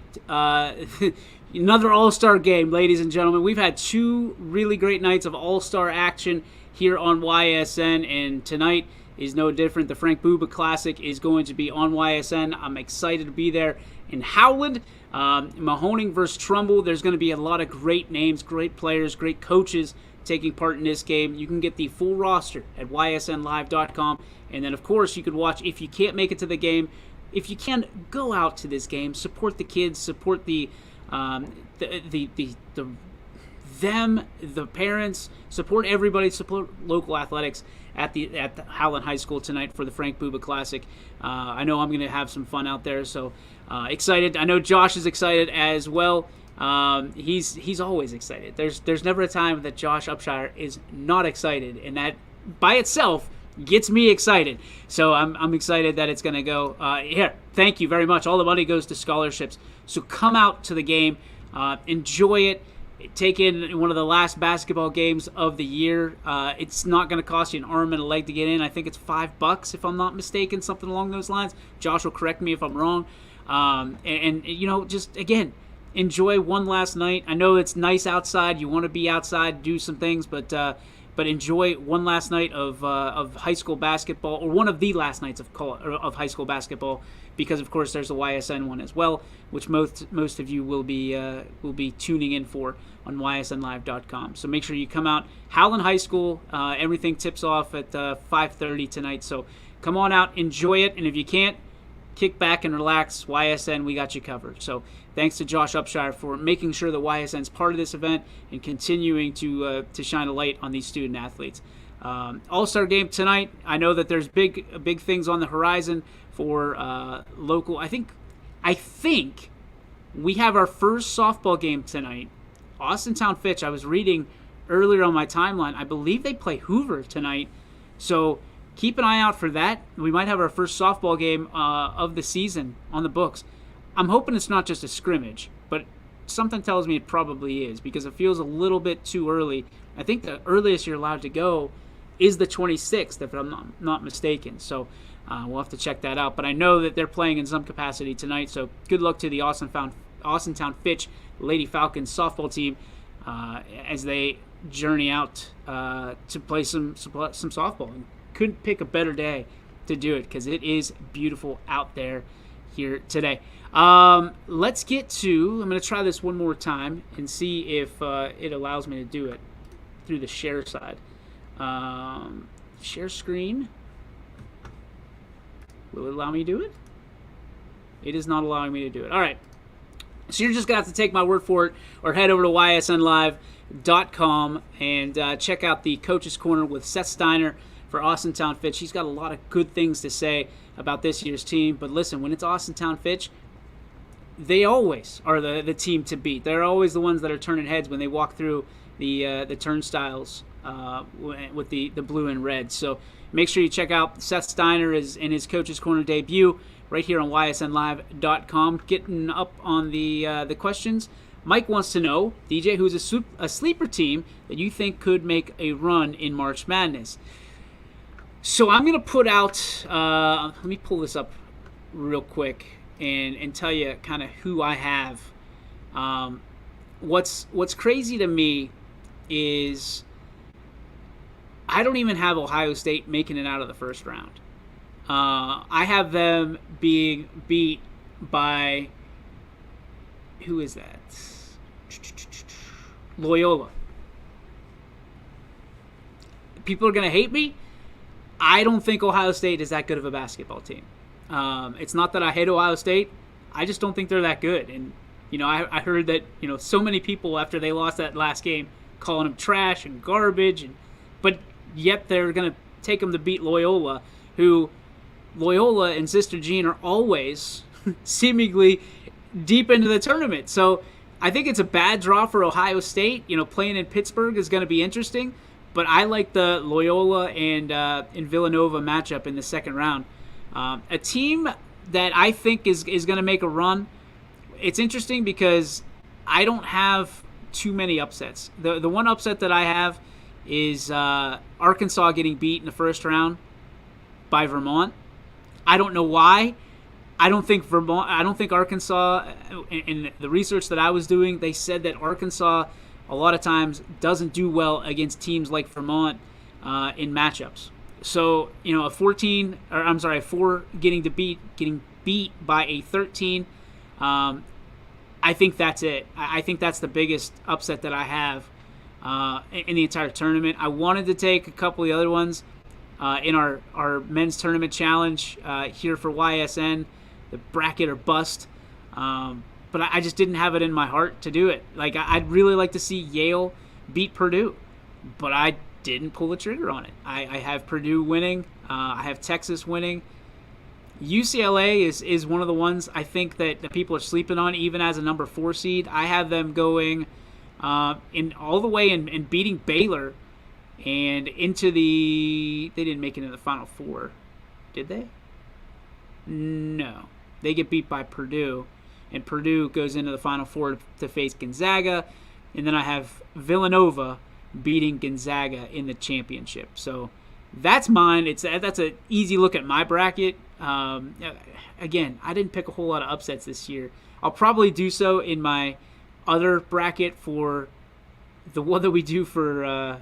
Another All-Star game, ladies and gentlemen. We've had two really great nights of All-Star action here on YSN, and tonight is no different. The Frank Buba Classic is going to be on YSN. I'm excited to be there in Howland. Mahoning versus Trumbull. There's going to be a lot of great names, great players, great coaches taking part in this game. You can get the full roster at ysnlive.com. And then, of course, you could watch if you can't make it to the game. If you can, go out to this game. Support the kids. Support the parents. Support everybody. Support local athletics at the Howland High School tonight for the Frank Buba Classic. I know I'm going to have some fun out there, so excited. I know Josh is excited as well. He's always excited. There's never a time that Josh Upshire is not excited, and that by itself gets me excited. So I'm excited that it's going to go. Here, thank you very much. All the money goes to scholarships. So come out to the game, enjoy it. Take in one of the last basketball games of the year. It's not going to cost you an arm and a leg to get in. I think it's $5 if I'm not mistaken, something along those lines. Josh will correct me if I'm wrong. And just again, enjoy one last night. I know it's nice outside. You want to be outside, do some things, but enjoy one last night of high school basketball, or one of the last nights of high school basketball, because of course there's the YSN one as well, which most of you will be tuning in for on ysnlive.com. So make sure you come out. Howland High School, everything tips off at 5:30 tonight. So come on out, enjoy it, and if you can't, kick back and relax. YSN, we got you covered. So thanks to Josh Upshire for making sure that YSN's part of this event and continuing to shine a light on these student athletes. All-Star game tonight. I know that there's big things on the horizon for local. I think we have our first softball game tonight. Austintown Fitch, I was reading earlier on my timeline, I believe they play Hoover tonight. So keep an eye out for that. We might have our first softball game of the season on the books. I'm hoping it's not just a scrimmage, but something tells me it probably is, because it feels a little bit too early. I think the earliest you're allowed to go is the 26th, if I'm not mistaken. So we'll have to check that out. But I know that they're playing in some capacity tonight, so good luck to the Austintown Fitch Lady Falcons softball team as they journey out to play some softball. And couldn't pick a better day to do it, because it is beautiful out there here today. Let's get to, I'm going to try this one more time and see if it allows me to do it through the share side. Share screen. Will it allow me to do it? It is not allowing me to do it. All right. So you're just going to have to take my word for it, or head over to ysnlive.com and check out the Coach's Corner with Seth Steiner for Austintown Fitch. He's got a lot of good things to say about this year's team. But listen, when it's Austintown Fitch, they always are the team to beat. They're always the ones that are turning heads when they walk through the turnstiles with the blue and red. So make sure you check out Seth Steiner in his Coach's Corner debut right here on ysnlive.com. Getting up on the questions. Mike wants to know, DJ, who's a sleeper team that you think could make a run in March Madness? So I'm going to put out, let me pull this up real quick and tell you kind of who I have. What's crazy to me is I don't even have Ohio State making it out of the first round. I have them being beat by, who is that? Loyola. People are going to hate me. I don't think Ohio State is that good of a basketball team. It's not that I hate Ohio State. I just don't think they're that good. And, I heard that, so many people after they lost that last game calling them trash and garbage. But yet they're going to take them to beat Loyola, who Loyola and Sister Jean are always seemingly deep into the tournament. So I think it's a bad draw for Ohio State. Playing in Pittsburgh is going to be interesting. But I like the Loyola and Villanova matchup in the second round. A team that I think is going to make a run. It's interesting because I don't have too many upsets. The one upset that I have is Arkansas getting beat in the first round by Vermont. I don't know why. I don't think Arkansas, in the research that I was doing, they said that Arkansas a lot of times doesn't do well against teams like Vermont. in matchups. So, a 4 getting beat by a 13. I think that's it. I think that's the biggest upset that I have in the entire tournament. I wanted to take a couple of the other ones in our men's tournament challenge here for YSN, the bracket or bust. But I just didn't have it in my heart to do it. Like, I'd really like to see Yale beat Purdue, but I didn't pull the trigger on it. I have Purdue winning. I have Texas winning. UCLA is one of the ones I think that the people are sleeping on, even as a number 4 seed. I have them going in all the way and beating Baylor and into the. They didn't make it into the Final Four, did they? No, they get beat by Purdue, and Purdue goes into the Final Four to face Gonzaga, and then I have Villanova beating Gonzaga in the championship. So that's mine. That's an easy look at my bracket. Again, I didn't pick a whole lot of upsets this year. I'll probably do so in my other bracket for the one that we do for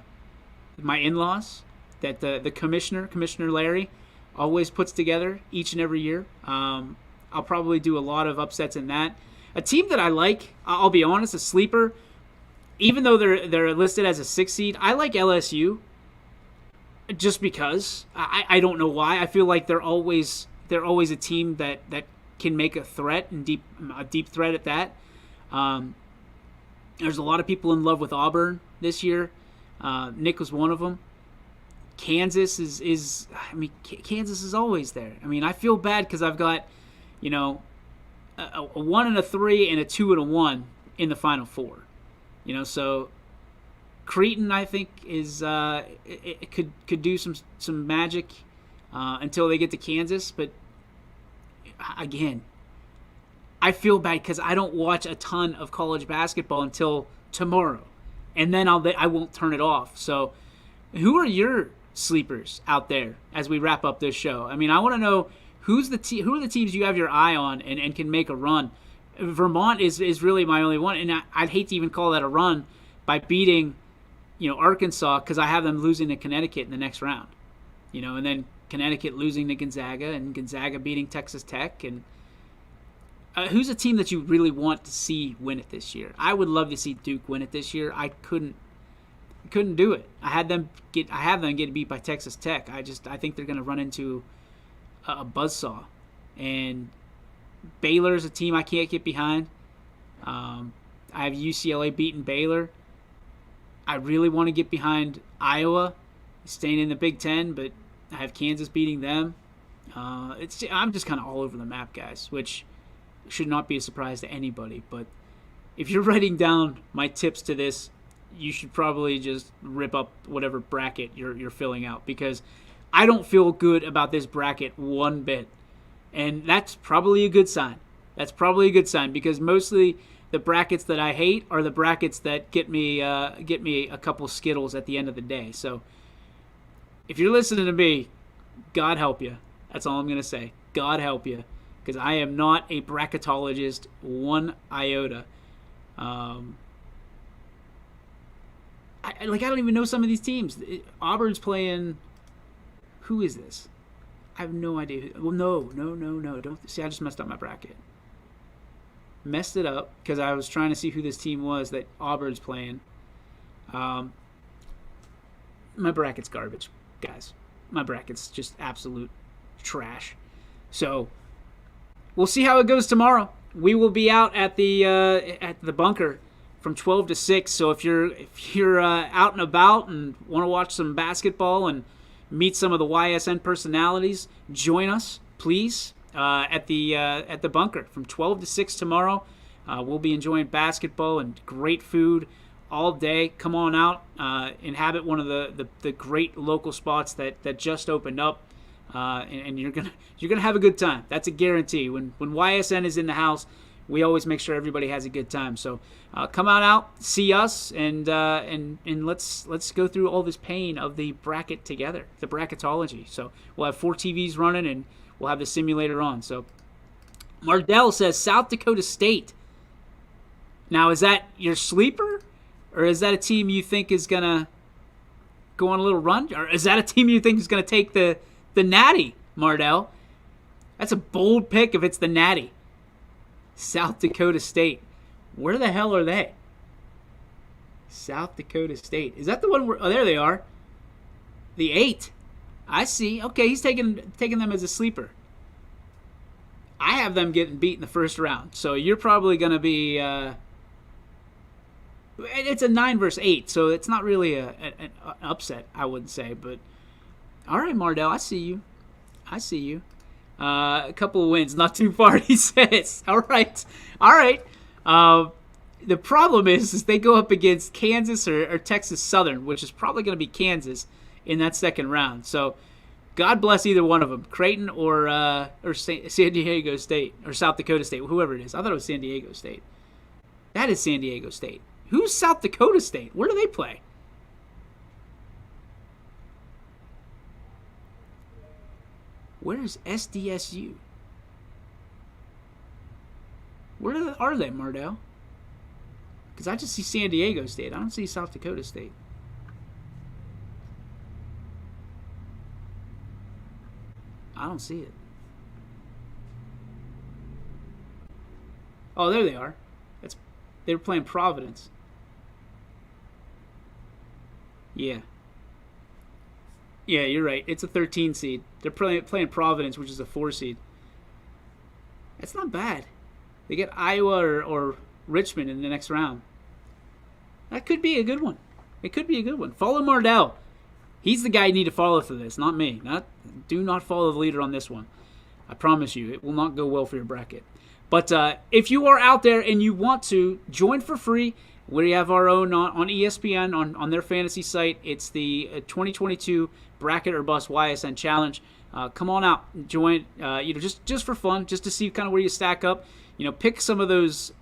my in-laws, that the Commissioner Larry, always puts together each and every year. I'll probably do a lot of upsets in that. A team that I like, I'll be honest, a sleeper, even though they're listed as a 6 seed, I like LSU. Just because I don't know why. I feel like they're always a team that can make a threat, and a deep threat at that. There's a lot of people in love with Auburn this year. Nick was one of them. Kansas is Kansas is always there. I mean, I feel bad because I've got a 1 and a 3 and a 2 and a 1 in the Final Four. So Creighton, I think, is it could do some magic until they get to Kansas. But again, I feel bad because I don't watch a ton of college basketball until tomorrow, and then I won't turn it off. So, who are your sleepers out there as we wrap up this show? I mean, I want to know who are the teams you have your eye on and can make a run. Vermont is really my only one, and I'd hate to even call that a run by beating Arkansas, because I have them losing to Connecticut in the next round, and then Connecticut losing to Gonzaga, and Gonzaga beating Texas Tech. And who's a team that you really want to see win it this year? I would love to see Duke win it this year. I couldn't do it. I have them get beat by Texas Tech. I think they're going to run into a buzzsaw. And Baylor is a team I can't get behind. I have UCLA beating Baylor. I really want to get behind Iowa, staying in the Big Ten, but I have Kansas beating them. I'm just kind of all over the map, guys, which should not be a surprise to anybody. But if you're writing down my tips to this, you should probably just rip up whatever bracket you're filling out, because I don't feel good about this bracket one bit. And that's probably a good sign. Because mostly the brackets that I hate are the brackets that get me a couple Skittles at the end of the day. So if you're listening to me, God help you. That's all I'm going to say. God help you, because I am not a bracketologist one iota. I don't even know some of these teams. Auburn's playing. Who is this? I have no idea. Well, no. Don't see. I just messed up my bracket. Messed it up because I was trying to see who this team was that Auburn's playing. My bracket's garbage, guys. My bracket's just absolute trash. So we'll see how it goes tomorrow. We will be out at the bunker from 12 to 6. So if you're out and about and want to watch some basketball and meet some of the YSN personalities, join us, please. At the bunker from 12 to 6 tomorrow. We'll be enjoying basketball and great food all day. Come on out, inhabit one of the great local spots that just opened up, and you're gonna have a good time. That's a guarantee. When YSN is in the house, we always make sure everybody has a good time. So come on out, see us, and let's go through all this pain of the bracket together, the bracketology. So we'll have 4 TVs running, and we'll have the simulator on. So Mardell says South Dakota State. Now, is that your sleeper, or is that a team you think is going to go on a little run? Or is that a team you think is going to take the Natty, Mardell? That's a bold pick if it's the Natty. South Dakota State. Where the hell are they? South Dakota State. Is that the one where... Oh, there they are. The 8. I see. Okay, he's taking them as a sleeper. I have them getting beat in the first round. So you're probably going to be... it's a 9 versus 8, so it's not really an upset, I wouldn't say. But all right, Mardell, I see you. A couple of wins, not too far, he says. All right. The problem is they go up against Kansas or Texas Southern, which is probably going to be Kansas in that second round. So God bless either one of them, Creighton or San Diego State or South Dakota State, whoever it is. I thought it was San Diego State. That is San Diego State. Who's South Dakota State? Where do they play? Where's SDSU? Where are they, Mardell? Because I just see San Diego State. I don't see South Dakota State. I don't see it. Oh, there they are. They were playing Providence. Yeah, you're right. It's a 13 seed. They're playing Providence, which is a 4 seed. That's not bad. They get Iowa or Richmond in the next round. That could be a good one. It could be a good one. Follow Mardell. He's the guy you need to follow for this, not me. Do not follow the leader on this one. I promise you, it will not go well for your bracket. But if you are out there and you want to join for free, we have our own on ESPN on their fantasy site. It's the 2022 Bracket or Bust YSN Challenge. Come on out, join. Just for fun, just to see kind of where you stack up. Pick some of those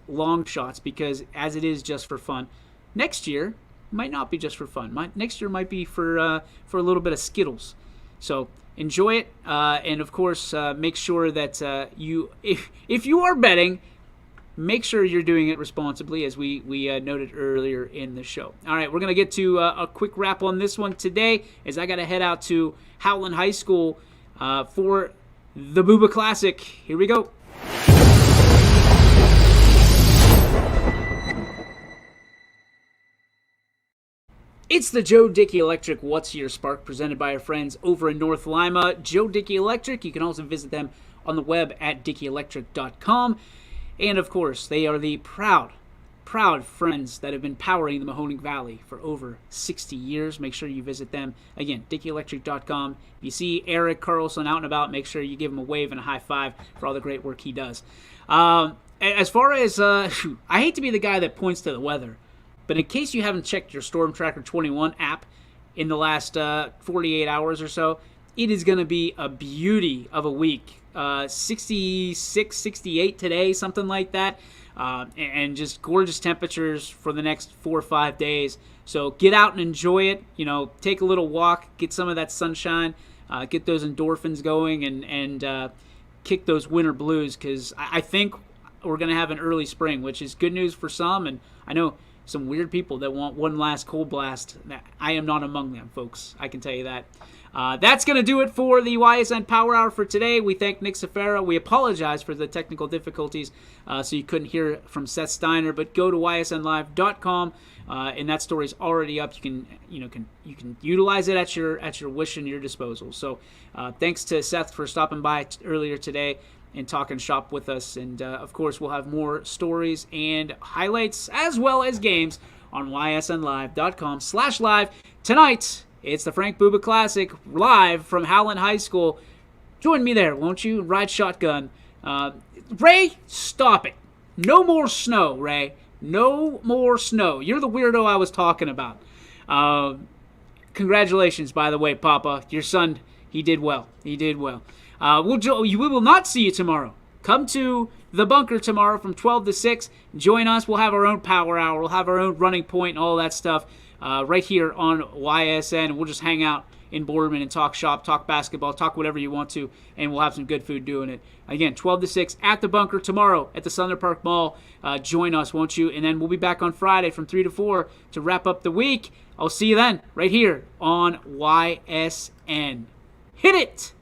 long shots because as it is just for fun. Next year might not be just for fun. Next year might be for a little bit of Skittles. So enjoy it, and of course, make sure that if you are betting, make sure you're doing it responsibly, as we noted earlier in the show. All right, we're going to get to a quick wrap on this one today, as I got to head out to Howland High School for the Booba Classic. Here we go. It's the Joe Dickey Electric What's Your Spark, presented by our friends over in North Lima. Joe Dickey Electric, you can also visit them on the web at dickieelectric.com. And of course, they are the proud friends that have been powering the Mahoning Valley for over 60 years. Make sure you visit them. Again, dickieelectric.com. If you see Eric Carlson out and about, make sure you give him a wave and a high five for all the great work he does. As far as, I hate to be the guy that points to the weather, but in case you haven't checked your Storm Tracker 21 app in the last 48 hours or so, it is going to be a beauty of a week. 66, 68 today, something like that. And just gorgeous temperatures for the next 4 or 5 days. So get out and enjoy it. Take a little walk, get some of that sunshine, get those endorphins going, and kick those winter blues, because I think we're going to have an early spring, which is good news for some. And I know some weird people that want one last cold blast. I am not among them, folks. I can tell you that. That's going to do it for the YSN Power Hour for today. We thank Nick Safara. We apologize for the technical difficulties, so you couldn't hear from Seth Steiner. But go to ysnlive.com, and that story's already up. You can utilize it at your wish and your disposal. So thanks to Seth for stopping by earlier today and talking shop with us. And, of course, we'll have more stories and highlights as well as games on ysnlive.com/live. Tonight, it's the Frank Booba Classic live from Howland High School. Join me there, won't you? Ride shotgun. Ray, stop it. No more snow, Ray. No more snow. You're the weirdo I was talking about. Congratulations, by the way, Papa. Your son, he did well. He did well. We will not see you tomorrow. Come to the bunker tomorrow from 12 to 6. Join us. We'll have our own power hour. We'll have our own running point and all that stuff. right here on YSN. We'll just hang out in Boardman and talk shop, talk basketball, talk whatever you want to, and we'll have some good food doing it. Again, 12 to 6 at the Bunker tomorrow at the Southern Park Mall. Join us, won't you? And then we'll be back on Friday from 3 to 4 to wrap up the week. I'll see you then right here on YSN. Hit it!